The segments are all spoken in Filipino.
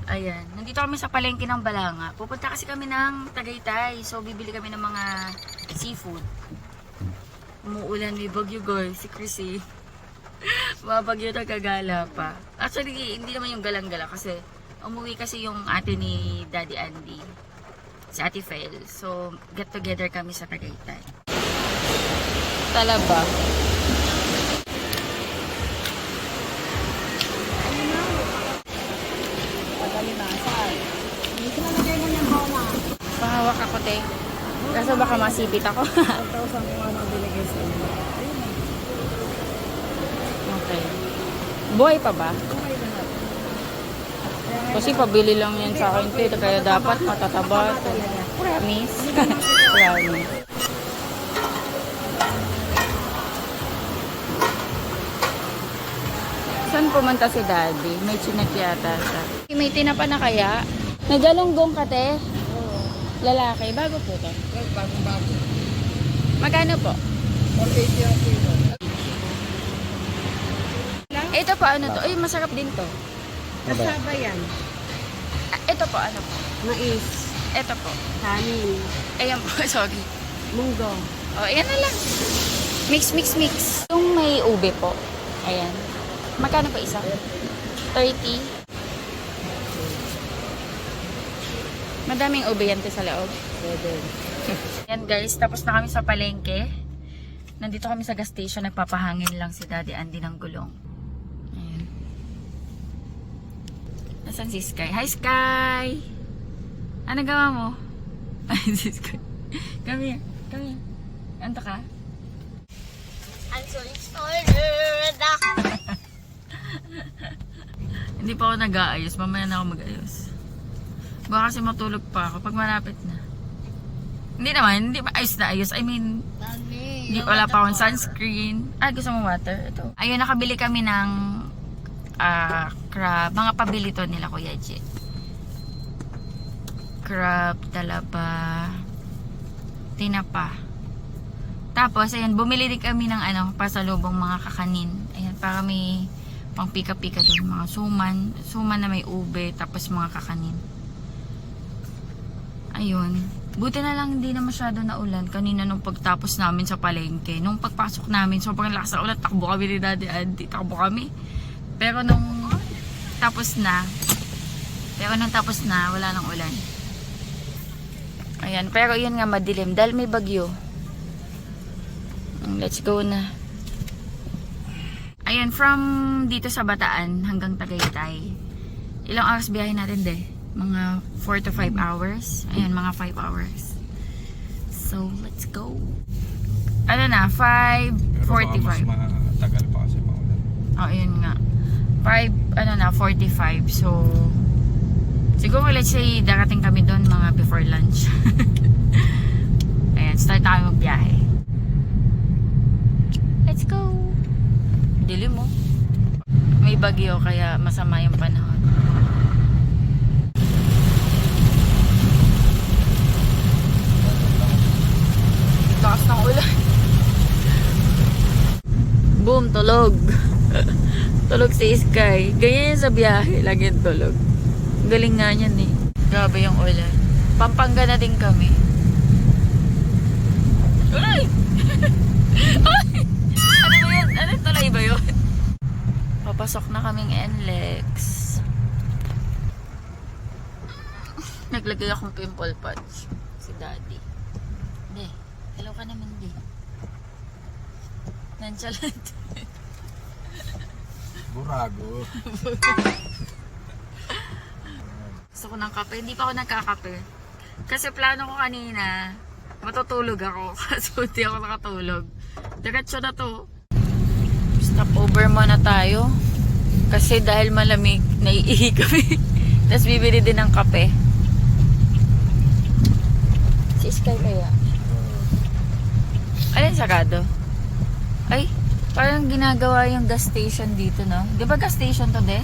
Ayan, nandito kami sa palengke ng Balanga. Pupunta kasi kami ng Tagaytay. So, bibili kami ng mga seafood. Umuulan, may bagyo guys. Si Chrissy. Mga bagyo na kagala pa. Actually, hindi naman yung galang-gala kasi umuwi kasi yung ate ni Daddy Andy. Si Ate Fel. So, get together kami sa Tagaytay. Talaba. Pahawak ako, te. Kaso baka masipit ako. 1,000 kung ano binigay sa inyo. Okay. Buhay pa ba? Okay na natin. Kasi pabili lang yan sa akin, te. Kaya dapat matataba. Promise. Promise. Saan pumunta si Daddy? May chinak yata siya. May tinapa na kaya? Nagalunggong ka, te? Lalaki. Bago po to. Bagong-bago. Magkano po? 480 ang kilo. Ito po, ano to? Ay, masarap din to. Kasaba yan. Ito po, ano po? Mais. Ito po. Kanin. Ayan po, sorry. Munggo. O, ayan na lang. Mix, mix, mix. Yung may ube po. Ayan. Magkano pa isa? 30. Madaming ube yan sa loob. 7. Yan guys, tapos na kami sa palengke. Nandito kami sa gas station. Nagpapahangin lang si Daddy Andy ng gulong. Ayan. Nasaan si Sky? Hi Sky! Ano gawa mo? Ay, si Sky. Come here. Come here. Anto ka? I'm so excited. Hindi pa ako nag-aayos. Mamaya na ako mag-ayos. Baka kasi matulog pa ako pag malapit na. Hindi naman. Hindi pa ayos na ayos. I mean, hindi wala pa akong sunscreen. Ay, gusto mo water? Ito. Ayun, nakabili kami ng crab. Mga pabili to nila, Kuya J. Crab, talaba, tinapa. Tapos, ayan, bumili din kami ng pasalubong mga kakanin. Ayan, para may pang pika-pika doon. Mga suman. Suman na may ube. Tapos mga kakanin. Ayun. Buti na lang hindi na masyado na ulan. Kanina nung pagtapos namin sa palengke. Nung pagpasok namin, sobrang lakas na ulan. Takbo kami ni Daddy Andy. Takbo kami. Pero nung tapos na, wala nang ulan. Ayan. Pero yun nga madilim. Dahil may bagyo. Let's go na. Ayan, from dito sa Bataan hanggang Tagaytay. Ilang oras biyahe natin mga 4 to 5 hours. Ayan, mga 5 hours. So, let's go. Ano na, 5:45. Mas matagal pa kasi maulan. Oh, ayun nga. 45. So, siguro let's say darating kami doon mga before lunch. Ayan, start na kami magbiyahe. Let's go! Dilim mo. May bagyo kaya masama yung panahon. Taas ng ulan. Boom, tulog. Tulog si Sky. Ganyan yan sa biyahe. Laging tulog. Galing nga yan eh. Grabe yung ulan. Pampanga na din kami. Uy! Ay! Ano ba yan? Ano tulay ba yun? Papasok na kaming NLEX. Naglagay akong pimple patch. Si Daddy. Hindi. Hello ka naman, di. Nonchalant. Burago. Gusto ko ng kape. Hindi pa ako nagkakape. Kasi plano ko kanina, matutulog ako. Kaso hindi ako nakatulog. Diretso na to. Stop over muna tayo. Kasi dahil malamig, naiihi kami. Tapos bibili din ng kape. Si Sky kaya? Alin sarado? Ay, parang ginagawa yung gas station dito, no? Di ba gas station to, de?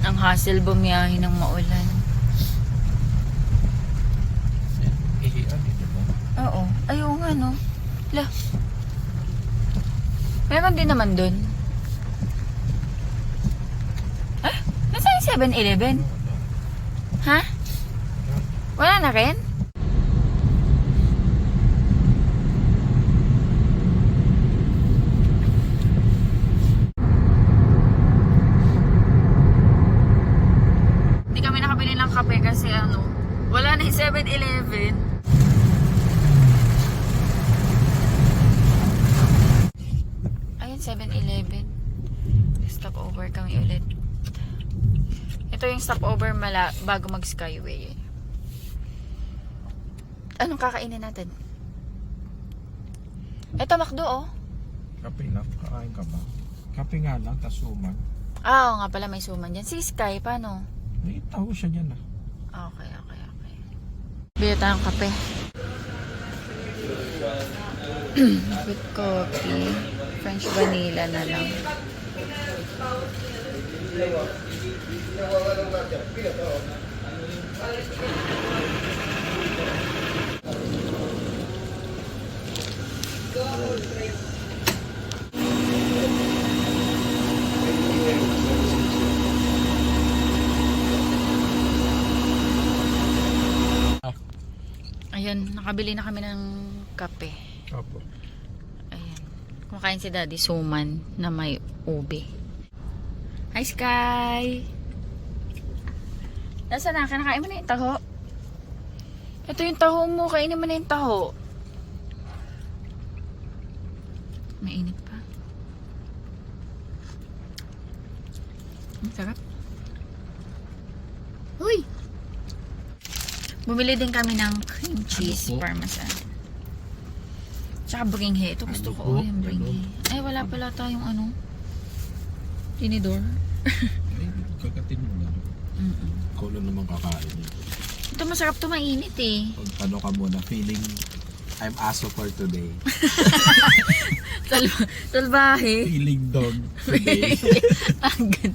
Ang hassle bumiyahe ng maulan. Ihian, di ba? Oo. Ayaw nga, no? La. Meron din naman dun. Ah? Nasaan yung 7-Eleven? Ha? Wala na rin? Hindi kami nakabili ng kape kasi wala na yung 7-Eleven. Ayun, 7-Eleven. Stop over kami ulit. Ito yung stopover bago mag-Skyway. Anong kakainin natin? Ito, McDo, oh. Kape na, kakain ka ba? Kape nga lang, tas suman. Oo nga pala, may suman dyan. Si Sky, paano? May tao siya dyan Okay. Bili tayong kape. With coffee. French vanilla na lang. Ayan, nakabili na kami ng kape. Opo. Ayan. Kumakain si Daddy suman na may ube. Hi, Sky! Nasaan na? Kinakain mo na yung taho? Ito yung taho mo. Kainin mo na yung taho. Mainit pa. Ang sarap. Uy! Bumili din kami ng cream cheese parmesan. Tsaka bringhe. Ito gusto ko. Yung bringhe. Ay, wala pala tayong tinidor. Ay, kagatin mo na. Ikaw lang naman kakain. Ito masarap to, mainit eh. Pag ano ka muna, feeling I'm aso for today. Salbahe. Feeling dog today. Agad.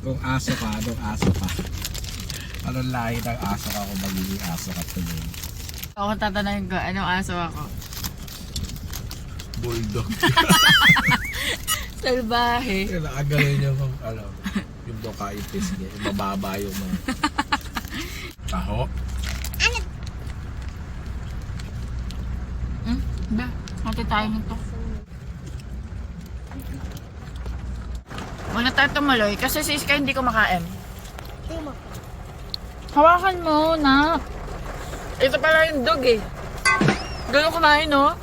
Kung aso ka, anong aso ka? Anong lahi ng aso ka kung magiging aso ka today? Ako tatanungin ko, anong aso ako? Bulldog. Salbahe. Kaya nakagaling niya kung yung bronchitis niya, yung mababa yung mga taho. Ba, hati tayo nito. Wala tayo tumuloy kasi si Iska hindi ko makain. Hawakan mo, na. Ito pala yung dog eh. Ganun kumain, no?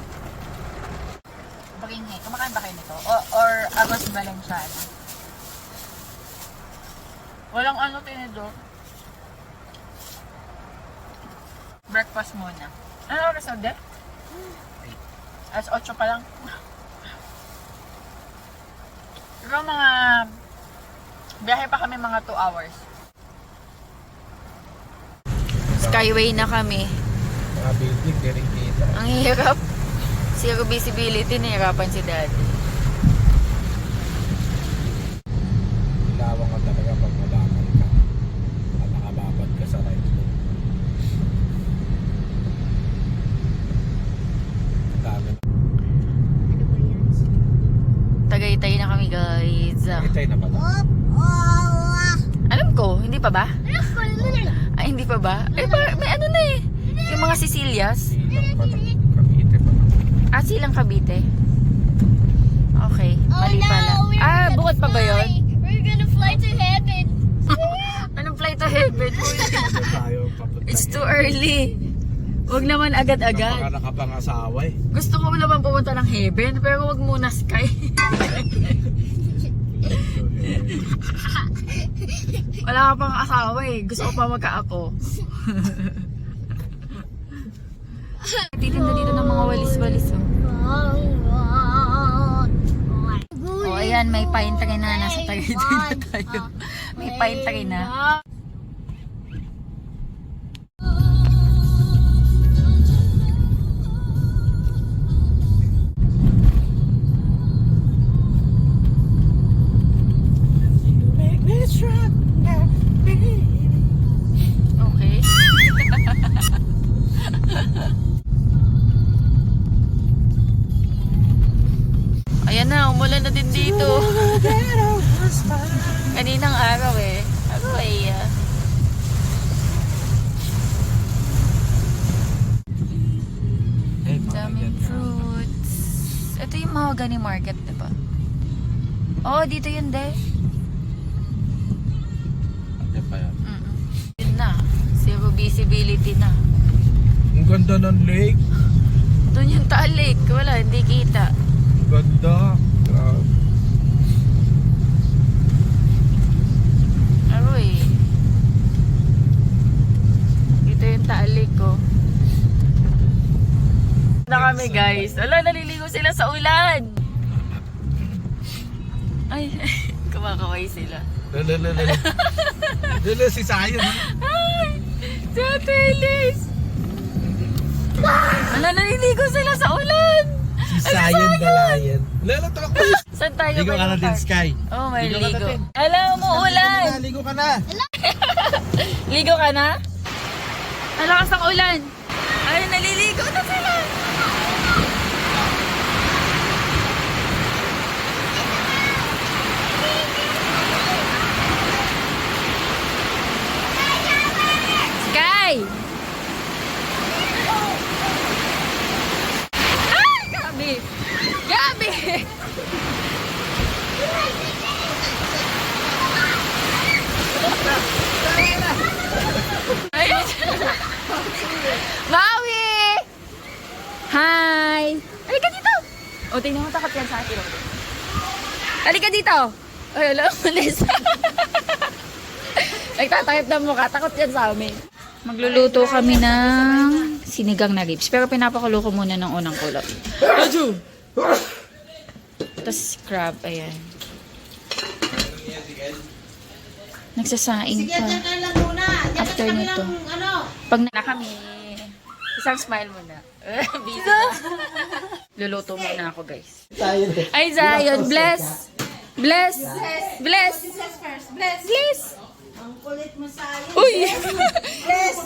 Baginghe, kumakain ba kayo nito? Or Agos Valenciana? Walang tinidor. Breakfast muna. Ano oras na, de? Alas 8 pa lang. Pero biyahe pa kami mga 2 hours. Skyway na kami. Mga building, di rin kita. Ang hirap. Zero visibility, nahirapan si Daddy. Ilawang ka talaga pag malaman ka. At nakababad ka sa right lane. Dami. Tagaytay na kami, guys. Itay na pala. Alam ko, hindi pa ba? Ay, hindi pa ba? Ay, may na eh. Yung mga Sicilias. Silang pala. Cavite pala. Silang Cavite. Okay, mali pala. Bukod pa ba yun? We're gonna fly to heaven. Anong fly to heaven? Ano tayo papunta? It's too early. Huwag naman agad-agad. Kapag nakapangasawa eh. Gusto ko naman pumunta ng heaven, pero huwag muna Sky. Wala ka pang asawa eh. Gusto ko pa magka-apo. Titinda dito ng mga walis-walis oh. Oh, ayan, may pine tree na. Nasa Tagaytay na tayo. May pine tree na. Okay. Ayan na, umulan na din dito. Kaninang araw eh. Ako ay... daming fruits. Ito yung mahogany market, di ba? Oo, dito yun, de. Yan pa yan. Yun na. Zero visibility na. Ang ganda ng lake. Doon yung talik. Wala, hindi kita. Ang ganda. Grabe. Aroy. Dito yung talik ko. Na kami guys. Ala, naliligo sila sa ulan. Ay, kumakaway sila. Lala. Lala si Sayon. Ay, si Ate Elis. Ala, naliligo sila sa ulan. Si Sayon Balayan. Lala, tumakbo. Saan tayo Ligo ka na din, Sky. Oh, may Ligo ka ligo. natin. Ala, umuulan. Ligo ka na. Ligo ka na? Ang lakas ng ulan. Ay, naliligo na sila. Sky! Ay, Gabi! Gabi! Ayun. Maui! Hi! Halika dito! O, tingnan mo, takot yan sa akin. Halika dito! Ay, alam, ulis. Nagtatayap ng mukha, takot yan sa amin. Magluluto kami ng sinigang na ribs. Pero pinapakulo ko muna ng unang kulot. Aju! Tapos crab, ayan. Nagsasaing pa. After nito. Pag na kami, isang smile muna. Busy. Luluto muna ako, guys. Ay, Zion, bless! Bless! Bless! Bless! Ang kulit mo sa Uy! Bless!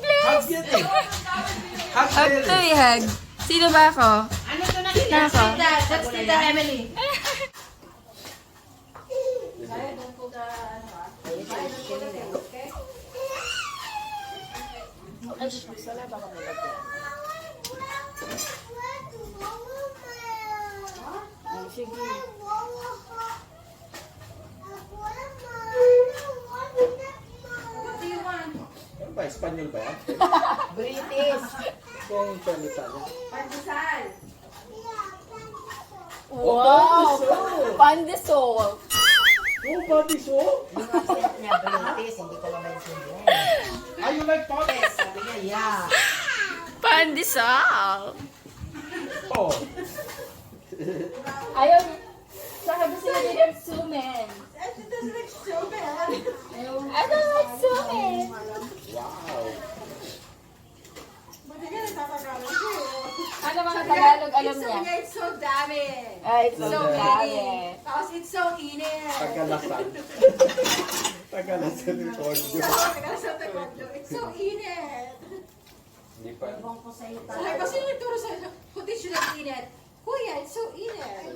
Bless! Ito ihag. Sino ba ako? Ano to na Na ako? That's Tita Emily. Ano ba? Espanyol ba yan? British. Kung salita niya. Pandesal. Wow! Pandesol! Oh, Pabiso! Yung accent niya, British. Hindi ko naman intindihan. Ah, you like Pabiso? Sabi niya, yeah. Pandesal! Oh. Ayaw, saka gusto sila din yung sumen. She doesn't like so bad. I don't like sumen. Wow. Buti ka nagtatagalog siya. Ano mga Tagalog alam Sabi niya? niya, it's so dami. Ay, it's so So bad. init. Tapos it's so init. Tagalasan. Tagalasan yung audio. It's so init. Hindi pa. Sabi ko, sino nagturo sa'yo? Kundi siya nag-init. Kuya, it's so init.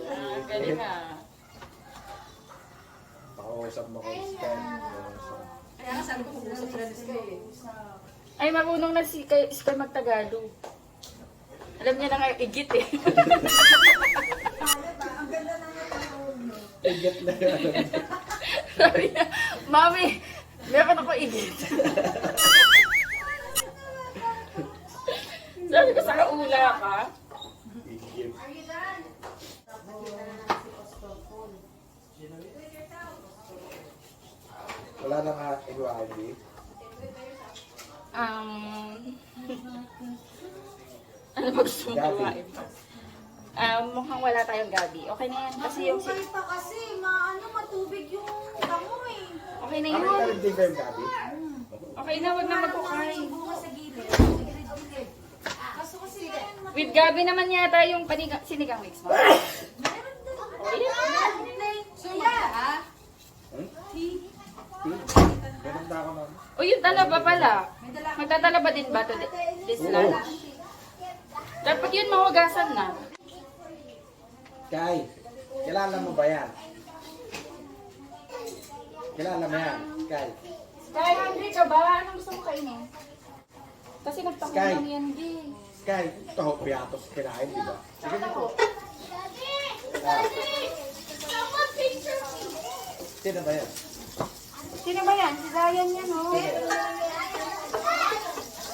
Galing ah. Pakausap mo kay Sky. Kaya nga sabi ko, mag-usap sila ni Sky eh. Ay, marunong na si Sky magtagalog. Alam niya na nga yung igit eh. Igat na yan. Sabi niya, Mami, meron ako igit. Sabi ko, sa kaula ka. Igat. Wala na nga iwagi. Ano ba gusto mong Gabi. gawain pa? Mukhang wala tayong gabi. Okay na yan. Kasi yung... Mahukay pa kasi, matubig yung damo eh. Okay na Ano yun. ka rin din ba yung gabi? Okay na, wag na magkukay. Bukas sa gilid. Gilid-gilid. Kaso kasi yan, With gabi naman yata yung sinigang mix mo. meron doon. Oh, yeah. So yeah. Ganun na ako nun. O yung talaba pala. Magtatalaba din ba to this lunch? Dapat yun mahugasan na. Sky, kilala mo ba yan? Kilala mo yan, Sky? Sky, hungry ka ba? Anong gusto mo kainin? Kasi Sky. nagpakulang yan, Gay. Sky, taho piatos kinain, di ba? Sige na po. Sino ba yan? Sino ba yan? Si Dayan yan, oh.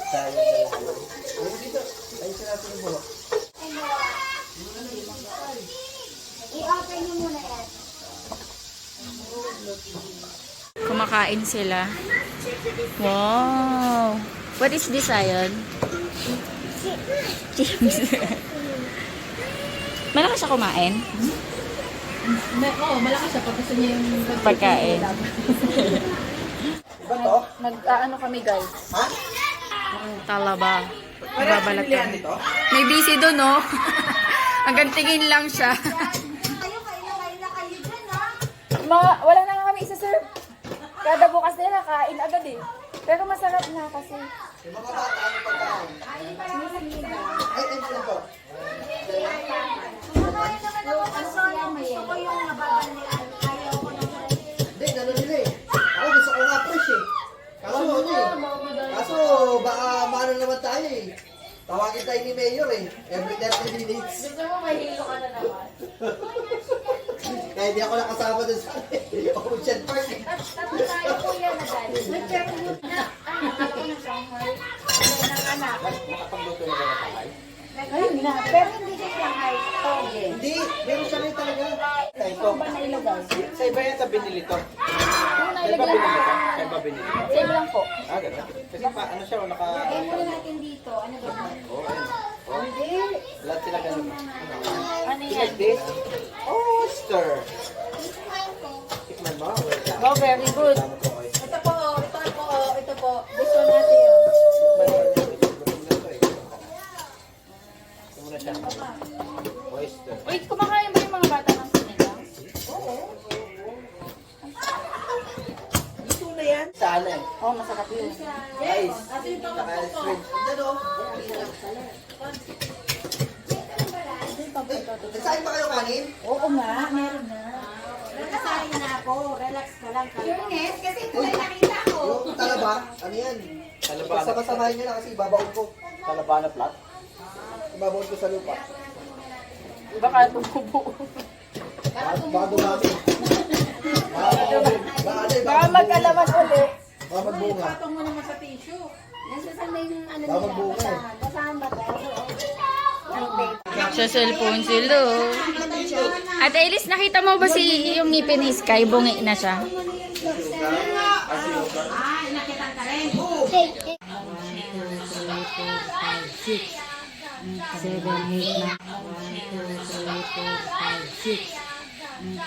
Sayang na lang. Ano dito? Ay, sila sa bulo. I-open niyo muna yan. Kumakain sila. Wow! What is this, Ayon? Chips. Malakas siya kumain? Oo, malakas siya pag gusto niya yung Pagkain. Ba to? Nag-ano kami, guys? Ha? Talaba. Parang Babalat pilihan kami. dito? May busy doon, no? Hanggang tingin lang siya. Kayo dyan, ha? Wala na nga kami isa-serve. Kada bukas nila, kain agad eh. Pero masarap na kasi. Yung mga bata, ano pagkain? Ay, ano po? Kumakain naman ako kasi gusto ko yung nababalian. Ayaw ko ng Hindi, gano'n nila eh. Ako gusto ko nga fresh eh. Kaso ano eh. Kaso baka maano naman tayo eh. Tawagin tayo ni Mayor eh. Every 30 minutes. Gusto mo mahilo ka na naman. Kaya di ako nakasama dun sa Ocean Park eh. Tapos tayo kuya na dahil. Nag-check mo na. Ako na Shanghai. Ng anak. Nakapagluto na ba na tayo? Ayun na. Pero hindi siya Shanghai. Toge. Hindi, meron siya rin talaga. Ito. Ano ba nailagay? Sa iba yata binili to. Ano Sa iba nailagay? binili to? Sa iba binili to? Same lang po. Ah, gano'n. Kasi pa, ano siya, naka... Lagay muna natin dito. Ano ba? Oh, ayun. Oh, Hindi. lahat sila ganun. Ano You yan? like this? Oyster! Tikman mo? Wait lang. Oh, very good. Tama po kayo. Ito po, ito po. Gusto natin yun. Tikman mo. Gutom na to eh. Ito muna siya. Oyster. Wait, kumakain ba yung mga bata ng sinigang? Gusto na yan? Sana eh. Oh, masarap yun. Guys, saka ice cream. Diyan o. Nagsahin pa kayo kanin? Oo nga, meron na. Nakasahin na ako. Relax ka lang. Yes, kasi ito lang nakita ko. Yung talaba, ano yan? Basta masamahin nyo lang kasi ibabaon ko. Talaba na flat? Ibabaon ko sa lupa. Baka tumubo. Baka dumami. Baka mag-alaman ulit. Baka magbunga. Patong mo naman sa tissue. Nasasama yung ano Baka nila. magbunga eh. Basahan ba to? Sa cellphone sila. oh. At Elis, nakita mo ba si yung ngipin ni Sky? Bungi na siya.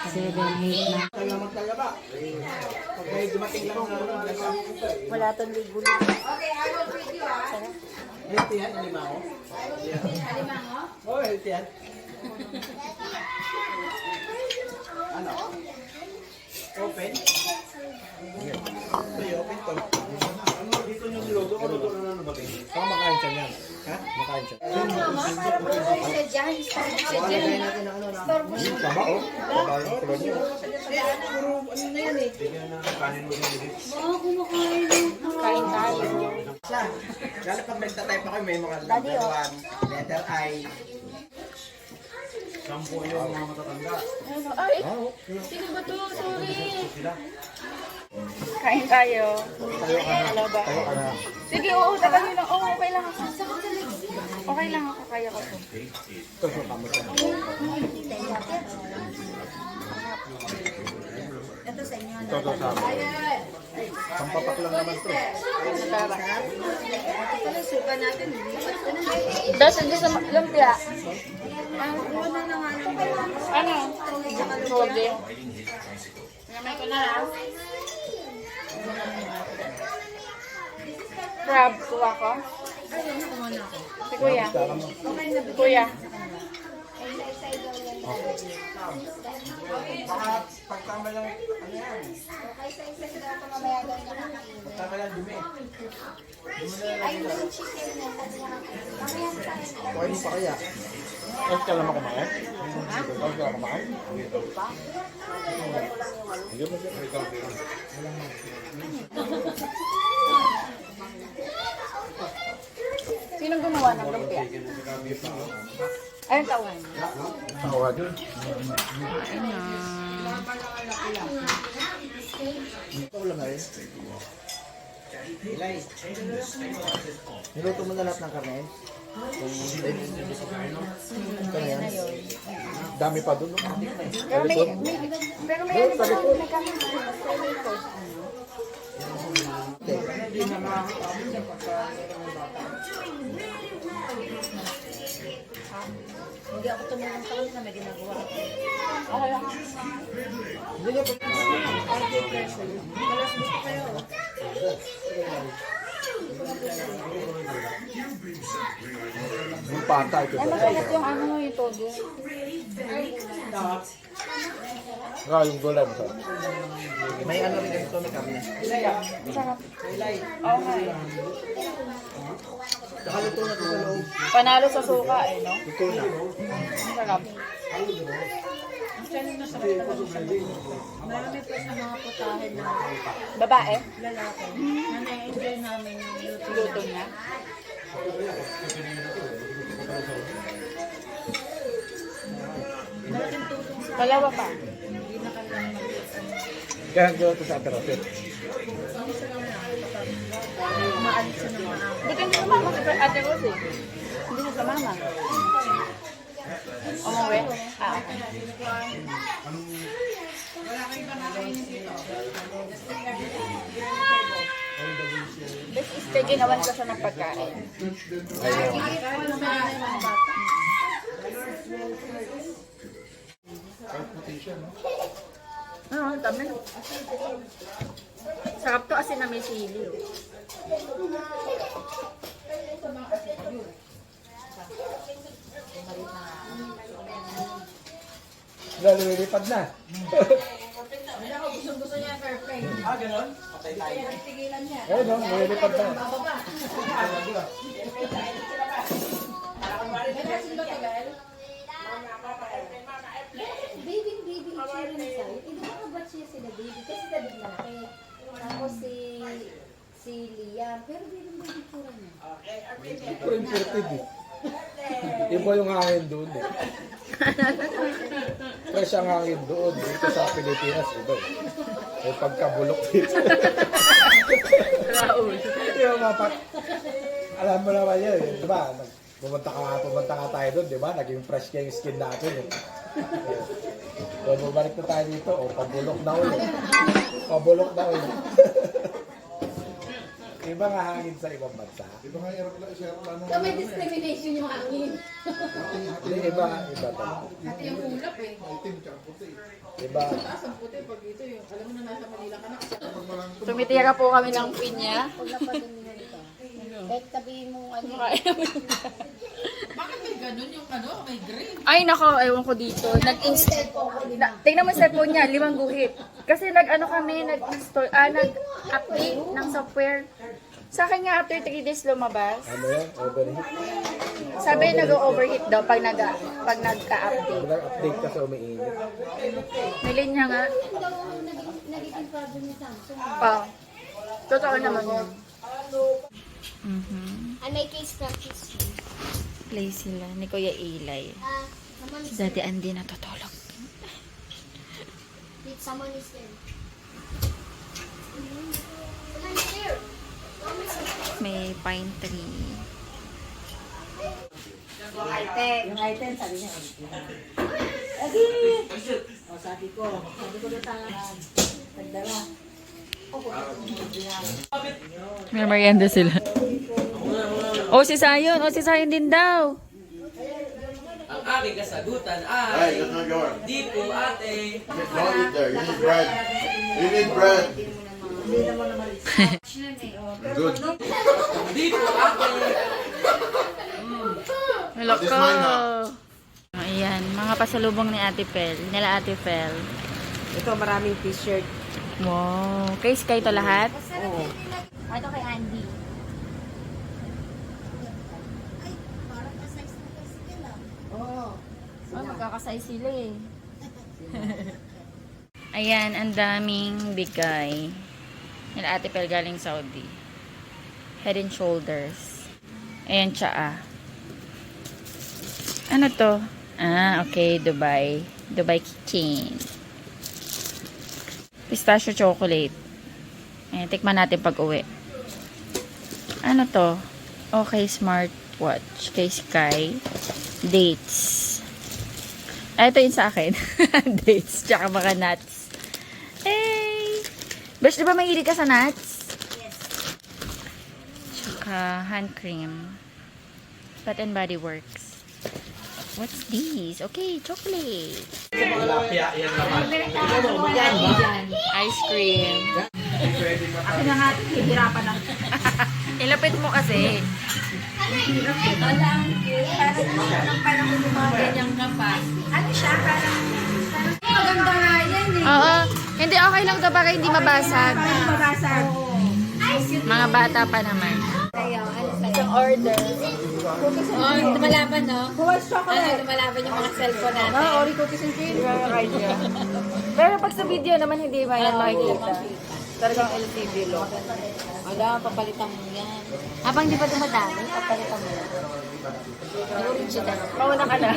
Tayo magtalaba. Pag may dumating lang na Wala tong libulo. Okay, I will feed you, ah. healthy yan, alimango. Alimango? Oo, healthy yan. Ano? Open? Sige, open to. Ano dito yung niluto? Ano to na nabating? Baka makain siya niyan. Ha? Makain siya. Para po siya dyan. Lagay natin ng ano na. Tama oh. Tama yung tulad niyo. Puro ano na yan eh. Kanin mo din. Kain tayo. Siya. Lalo pag nagtatype ako, may mga number 1, letter I. Sampo yung mga matatanda. Ay, sino ba to? Sorry. Kain tayo. Hello ba? Sige, oo, tagal nyo lang. Oo, okay lang ako. Okay lang ako, kaya ko to. Ito sa inyo. Ito sa akin. Sampapak lang naman to. Ito lang, suka natin. Lipat ko na. Das, hindi sa lumpia. Ano na nga lang. Ano? Toge. Namay ko na lang. Crab, kuha ko. Si Kuya. Kuya. Baka pagtama lang, ano yan? Kaysa isa sila ito mamaya gawin na kakainin. Pagtama lang dumi. Ay, yung chicken na. Mamaya na tayo. Okay mo pa kaya? Huwag ka naman kumain? Huwag ka naman kumain? Hindi mo siya. Ikaw din. Sinong gumawa ng lumpia? Ayun, tawan. Tawad. Ayun na. Ito ko lang na rin. Ilay. Niluto mo na lahat ng karne? Ito na yan. Dami pa doon. Pero may ano pa lang na kami. Hindi ako tumulong sa kanila, may ginagawa ako. Hindi niya pa. Malas gusto kayo. Yung pata ito. Ay, masarap yung ano yung todo. Yung gulay mo sa. May ano rin ganito, may karne. Masarap. Oo nga eh. Saka luto na ito sa loob. Panalo sa suka eh, no? Luto na. Masarap. Marami pa sa mga putahe na Babae? lalaki. Na na-enjoy namin yung luto. Luto niya. Malaking tulong sa Dalawa pa. hindi na kailangan mag-luto. Kaya doon ito sa aterapit. Umaalis siya ng mga Hindi ka sumama sa Ate Rose eh. Hindi na sumama. Umuwi? Ah, okay. Best is kay ginawan ko siya ng pagkain. Oo, dami. Sarap to asin na may sili. Lalilipad na. gusto niya perfect. Ah, gano'n? Patay tayo. Tigilan niya. Ayun no, lalilipad na. Baby itsura ni Sai. Hindi ba kabat siya sila baby? Kasi David malaki. Tapos si Liam. Pero baby itsura niya. Pero imported eh. Iba yung hangin doon eh. Fresh ang hangin doon. Dito sa Pilipinas, iba eh. May pagkabulok dito. Yung mga alam mo naman yun, di ba? Pumunta ka tayo doon, di ba? Naging fresh ka yung skin natin eh. So, bumalik na tayo dito, o pabulok na ulit. Pabulok na ulit. Iba nga hangin sa ibang bansa. Iba nga aeroplano. So may discrimination yung hangin. Hindi, iba talaga. Pati yung ulap eh. Iba. Taas ang puti pag dito yung, alam mo na nasa Manila ka na. Tumitira po kami ng pinya. Huwag na pa din nila ito. Kahit sabihin mo ano. Bakit may ganun yung ano, may green? Ay nako, ewan ko dito. Tingnan mo sa cellphone niya, 5 guhit. Kasi nag-ano kami, nag-install, nag-update ng software. Sa akin nga after 3 days lumabas. Ano yan? Overheat. Sabi nag-overheat daw pag nagka-update. Nag-update kasi umiinit. Nilin niya nga. Ito daw ang nagiging problem ni Samsung. Oh. Totoo naman yun. And may case practice. Play sila ni Kuya Eli. Someone Si Daddy Andy natutulog. someone is there. Someone is there. May pine tree. Yung item, sabi niya. O, sabi ko na tangan. Nagdala. May merienda sila. O si Sayon din daw. Ang aking kasagutan ay Hey, that's not yours. di po ate. Don't eat there. You need bread. You need bread. Good. Di po ate. Hello This ko. mine now. Ay, Ayan, mga pasalubong ni Ate Pel. Nila Ate Pel. Ito, maraming t-shirt. Wow. Kay Sky to lahat? Oo. Ito kay Andy. Oo. Oh, magkakasize sila eh. Ayan, ang daming bigay. Nila Ate Pel galing Saudi. Head and Shoulders. Ayan, tsaa. Ano to? Ah, okay. Dubai. Dubai Kitchen. Pistachio chocolate. Ayan, tikman natin pag uwi. Ano to? Okay, smartwatch. Kay Sky. Dates. Ah, ito yun sa akin. Dates. Tsaka mga nuts. Hey! Besh, di ba mahilig ka sa nuts? Yes. Tsaka hand cream. Bath and Body Works. What's this? Okay, chocolate. Ice cream. Ako na nga, hihirapan na. Ilapit mo kasi. Parang panahon yung mga ganyang kapas. Ano siya? Parang maganda nga yan eh. Oo. Hindi, okay lang to para hindi mabasag. Parang mabasag. Mga bata pa naman. Ayaw, ano sa'yo? Isang order. Oh, lumalaban, no? Huwag chocolate. Lumalaban yung mga cellphone natin. No, Ori cookies and cream. Pero pag sa video naman, hindi ba yan makikita? Talagang LCD look. Wala, papalitan mo yan. Habang di pa dumadami, papalitan mo yan. Yung original. Mauna ka na.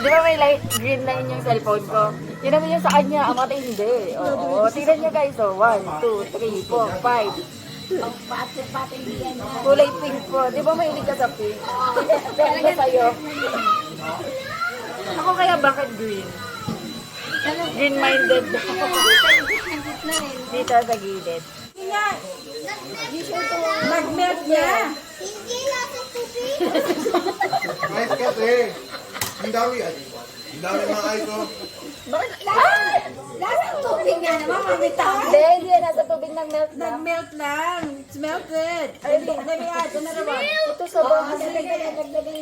Di ba may light green na yun yung cellphone ko? Yun naman yung sa kanya, ang mata hindi. Oo, tignan nyo guys. So, 1, 2, 3, 4, 5. Pang patin yan. Kulay pink po. Di ba mahilig ka sa pink? Talaga sa'yo. Ako kaya bakit green? Green-minded. Dito sa gilid. Mag-melt niya. Nice kasi. Ang dami yan. Ang dami mga iso. Lasang tubig nga naman, mamitaw. Hindi, hindi yan. Nasa tubig ng melt na. Nag-melt lang. It's melted. Let me add another one. Ito sa bahay.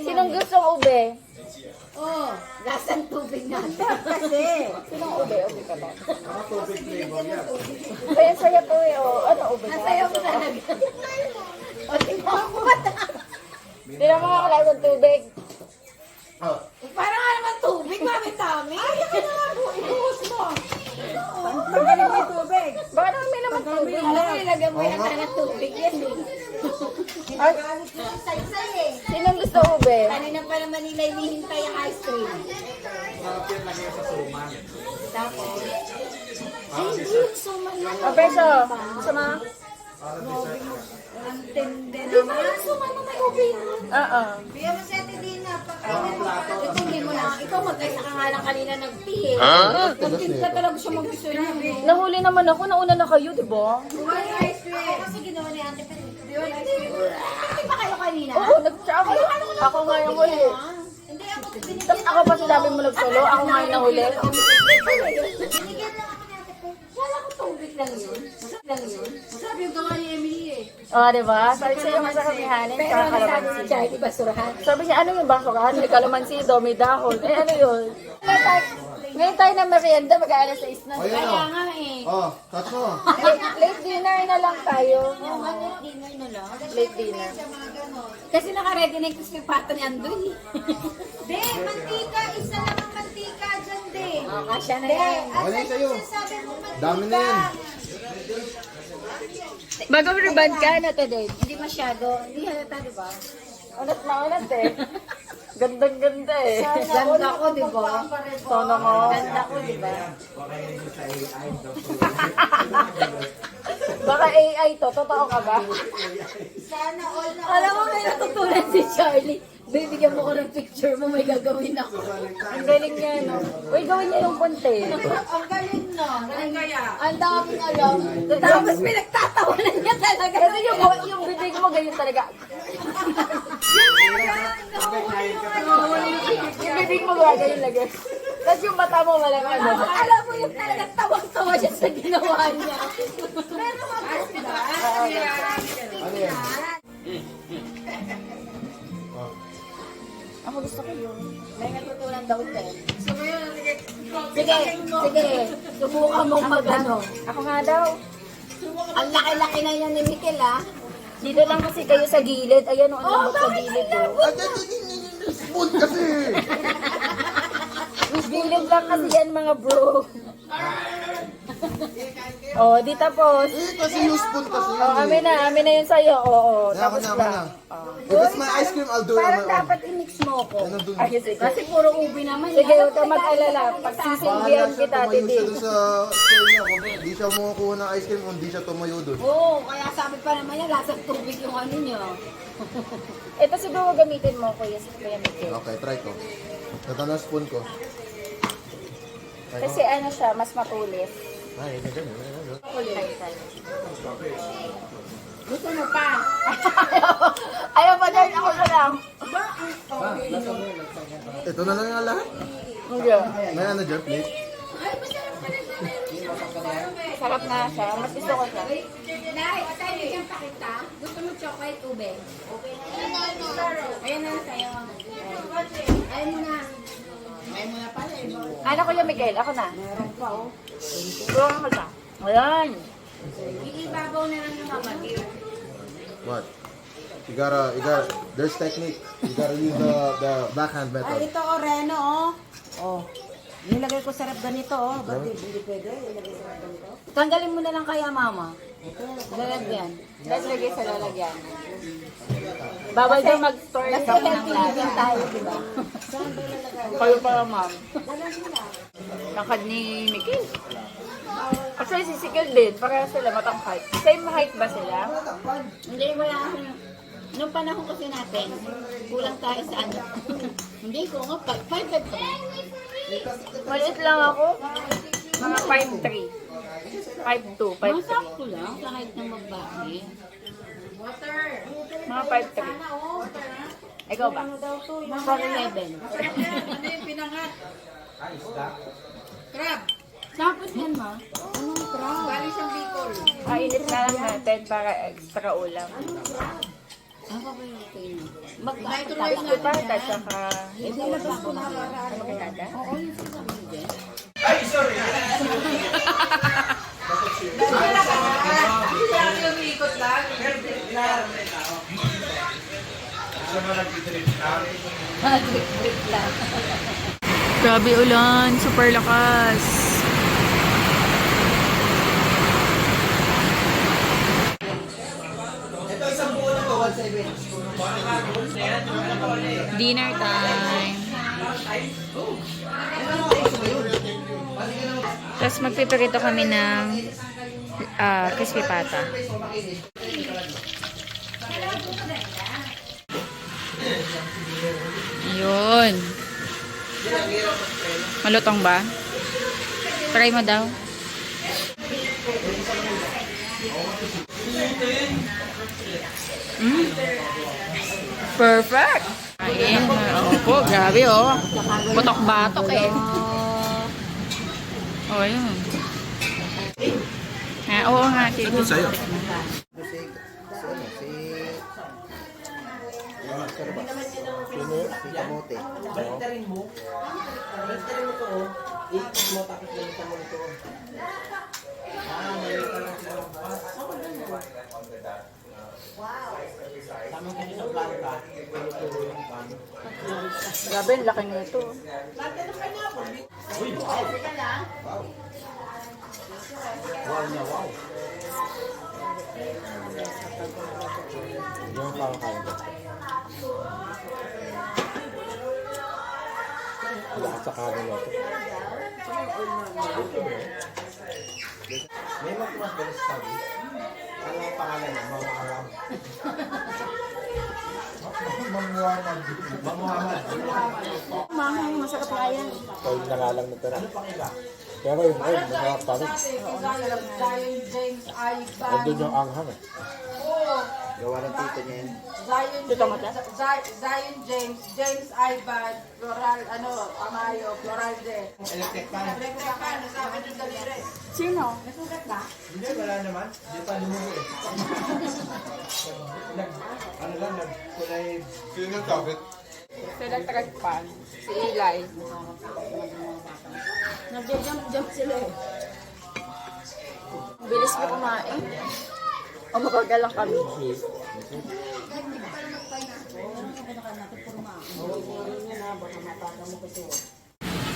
Sinong gustong ube? Oh, lasang tubig natin. Kasi. Sinong ube? Ube ka ba? Saya-saya to eh. Oh. Ano ube ka? Nasayaw mo talaga. O, tingnan mo. Hindi na makakalasang tubig. Parang nga naman tubig, mamitaw. Ayaw ka na nga po. Ibuhos mo. Magaling mo yung tubig. Baka naman may laman tubig. Alam mo, nilagyan mo yan ng tubig yan eh. Ay, sinong gusto ube? Kanina pa naman nila hinihintay ang ice cream. Tapos, ay, hindi, suman na. O, peso. Gusto mo? Ang tende Di ba naman. yung suman na may ube yan? Oo. Bigyan mo si Ate Dina. Ito, hindi mo na. Ikaw mag-isa ka nga lang kanina nag-tea. Nagtimpla talaga siya mag-gusto niya. Nahuli naman ako. Nauna na kayo, di ba? Buwan yung ice cream. Kasi ginawa ni Ate Pedro. Buwan ice cream. Hindi ba kayo kanina? Oo, nag-tsaka. Ako nga yung huli. Hindi ako binigyan. Tapos ako pa sinabi mo nagsolo. Ako nga yung nahuli. Binigyan lang ako ni Ate Pedro. Wala ko tubig lang yun. Masarap lang yun. Masarap yung gawa ni Emily eh. Oo, di ba? Sabi sa'yo masarap ni Hanin. Pero Tsaka ang sabi kalamansi. ni Charlie, basurahan. Sabi niya, ano yung basurahan? May kalamansi, may dahon. Eh, ano yun? Ngayon tayo na merienda, mag-aalas 6 na. Ayun Kaya o. nga eh. Oh, touch mo. Late dinner na lang tayo. Manit dinner na lang. Late dinner. Kasi naka-ready na yung crispy pata ni Andoy. De, mantika. Isa lang ang mantika dyan, de. Kasya na yan. Wala yung sa'yo. Sabi mo mantika. Dami na yan. Bagong rebound ka na to, Dave. Hindi masyado. Hindi halata, di ba? Unat na unat eh. Gandang-ganda eh. Ganda ko, di ba? Sana mo. Ganda ko, di ba? Baka AI to. Totoo ka ba? Sana all na. Alam mo, may natutunan si Charlie. Bibigyan mo ko ng picture mo, may gagawin ako. Ang galing niya, no? Uy, gawin niya yung punte. Ang galing no. Galing kaya. Ang daming alam. Tapos pinagtatawanan niya talaga. Kasi yung bibig mo, ganyan talaga. Yung bibig mo, ganyan lagi. Tapos yung mata mo, walang ano. Alam mo yung talagang tawang-tawa siya sa ginawa niya. Pero mabas, di ba? Ano yan? Ako gusto ko yun. May natutunan daw din. Sige, sige. Subukan mong mag-ano. Ako nga daw. Ang laki-laki na yan ni Mikel, ah. Dito lang kasi kayo sa gilid. Ayan o, ang lambot sa gilid o. Spoon kasi! Gilid lang kasi yan mga bro. Oh, di tapos. Eh, kasi yung spoon kasi yun. Oh, amin na yun sa'yo. Oo, Ako tapos na, ako lang. na. If it's my ice cream, I'll do it on Parang my own. dapat i-mix mo ko. Ano dun? Ay, sige. Kasi puro ubi naman. Sige, huwag ka mag-alala. Pagsisilbihan Bahala siya, kita, tumayo siya titig. dun sa store niya. Kung di siya makakuha ng ice cream, kung di siya tumayo dun. Oo, kaya sabi pa naman yan, lasang tubig yung ano nyo. Ito siguro gamitin mo, Kuya Mikkel. Okay, try ko. Ito na spoon ko. Kasi ano siya, mas matulis. Ay, ganyan. Gusto mo pa? Ayaw pa dyan, ako na lang. Ito na lang nga lahat. Hindi. May ano dyan, plate? Sarap na siya. Mas gusto ko siya. Nay, tayo yung pakita. Gusto mo chocolate ube? Ayan na sa'yo. Ayaw mo na. Ayaw mo na pala eh. Ano Kuya Miguel? Ako na. Meron pa oh. Tulungan ko siya. Ayan. Iibabaw na lang yung mamagir. What? You gotta, there's technique. You gotta use the backhand Ay, method. ito oh, Reno oh. Oh. Nilagay ko sa rep ganito oh. Ba't hindi pwede? Ilagay sa rep ganito? Tanggalin mo na lang kaya mama. Lalagyan. Let's lagay sa lalagyan. Bawal daw mag-store Kasi sa ng healthy living lasa. tayo, di ba? Saan ba ilalagay? Kayo pa, ma'am. Lalagyan lang. Lakad ni Miguel. Actually, si Sigil din. Pareha sila matangkad. Same height ba sila? Hindi, wala akong... Nung panahon kasi natin, kulang tayo sa ano. Hindi ko nga, 5'5 pa. Maliit lang ako. Mga 5'3". 5'2", 5'3". Masakto lang sa height ng magbabi. Mga 5'3". Ikaw ba? 4'11. Tapos yan ma. Anong crab? Galing siyang Bicol. Kainit na lang natin para extra ulam. Ako ba yung kayo? Mag-ito Tapos pata, tsaka... Ilalabas ko na para Ano ba yata? Oo, yung sinabi din. Mag-drip lang. Grabe ulan, super lakas. Ito isang buo na to, 1.7. Dinner time. Tapos magpipirito kami ng crispy pata. Yun. Malutong ba? Try mo daw. Perfect! Kain. Opo, grabe oh. Butok-batok eh. Oh, yun. Oo nga. Ito sa'yo. Si Kamote. Baliktarin mo. Baliktarin mo to, oh. Ikot mo, tapos balikan mo nito. Mali ka lang sila. Tamang kasi sa planta. Ito yung pan. Grabe, laki nito. Yung pakakain ko. Wala sa kanin na ito. May magmas ba sa sabi? Ano ang pangalan niya? Mamuhamad. Mamuhamad. Mamuhamad. Mahang, masarap nga yan. Told na nga lang nito na. Pero yung oil, masarap pa rin. Zion James Ivan. Nandun yung anghang eh. Gawa ng tito niya yan. Zion James, James Ivan, Floral, Amayo, Floralde. Electric fan. Electric fan, nasabi ng daliri. Sino? Nasugat ba? Hindi, wala naman. Hindi pa lumuwi eh. Ano lang, nagkulay. Sino yung topic? Sila tragpan. Si Eli. Nag-jump sila eh. Bilis mo kumain. O mabagal lang kami.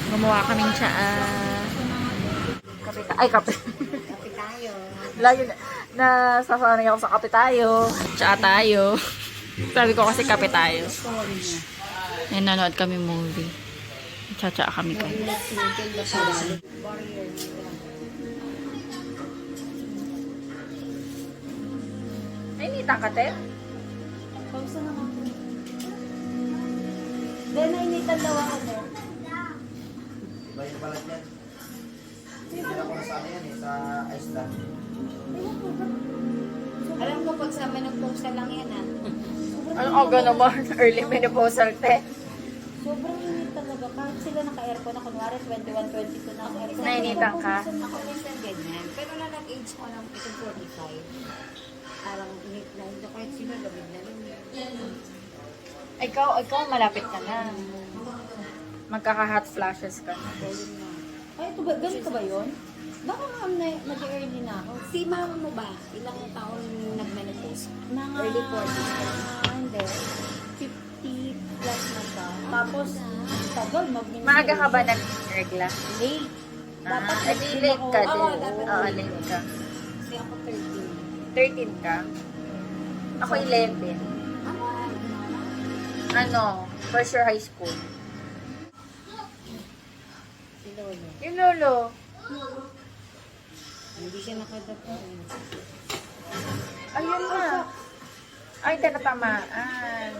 Gumawa kaming tsaa. Kape. Kape tayo. Lagi na sasanay ako sa kape tayo. Tsaa tayo. Sabi ko kasi kape tayo. Yan, nanood kami movie. Tsaa kami kayo. Ay, nitang ka, te? Pausa na ako. Dahil nainitan daw ako mo. Bayo na pala yan. Hindi ako na sa ano yan eh, sa Iceland. Alam ko pag sa menopause lang yan ah. Ano aga naman? Early menopausal, te. Sobrang init talaga. Kahit sila naka-aircon na kunwari 21, 22 na naka-aircon. Nainitan ka? Ako minsan ganyan. Pero na nag-age ko lang ito 45. Parang init na ito kahit sino lamig na rin. Ikaw malapit ka na. Magkaka-hot flashes ka na. Ay, ito ba? Ganun ka ba yun? Baka nag-early na ako. Si mama mo ba? Ilang taon nag-menopause? Mga... Early 40s. Hindi. 50 plus na siya. Tapos, tagal mag-menopause. Maaga ka ba nag-regla? Late. Dapat Late ka din. Oo, dapat Oo, late ka. Kasi ako 13. 13 ka? Ako 11. Ano? First year high school. Si Lolo. Yung lolo. Hindi siya nakadating. Ayun na. Ay, tinatamaan.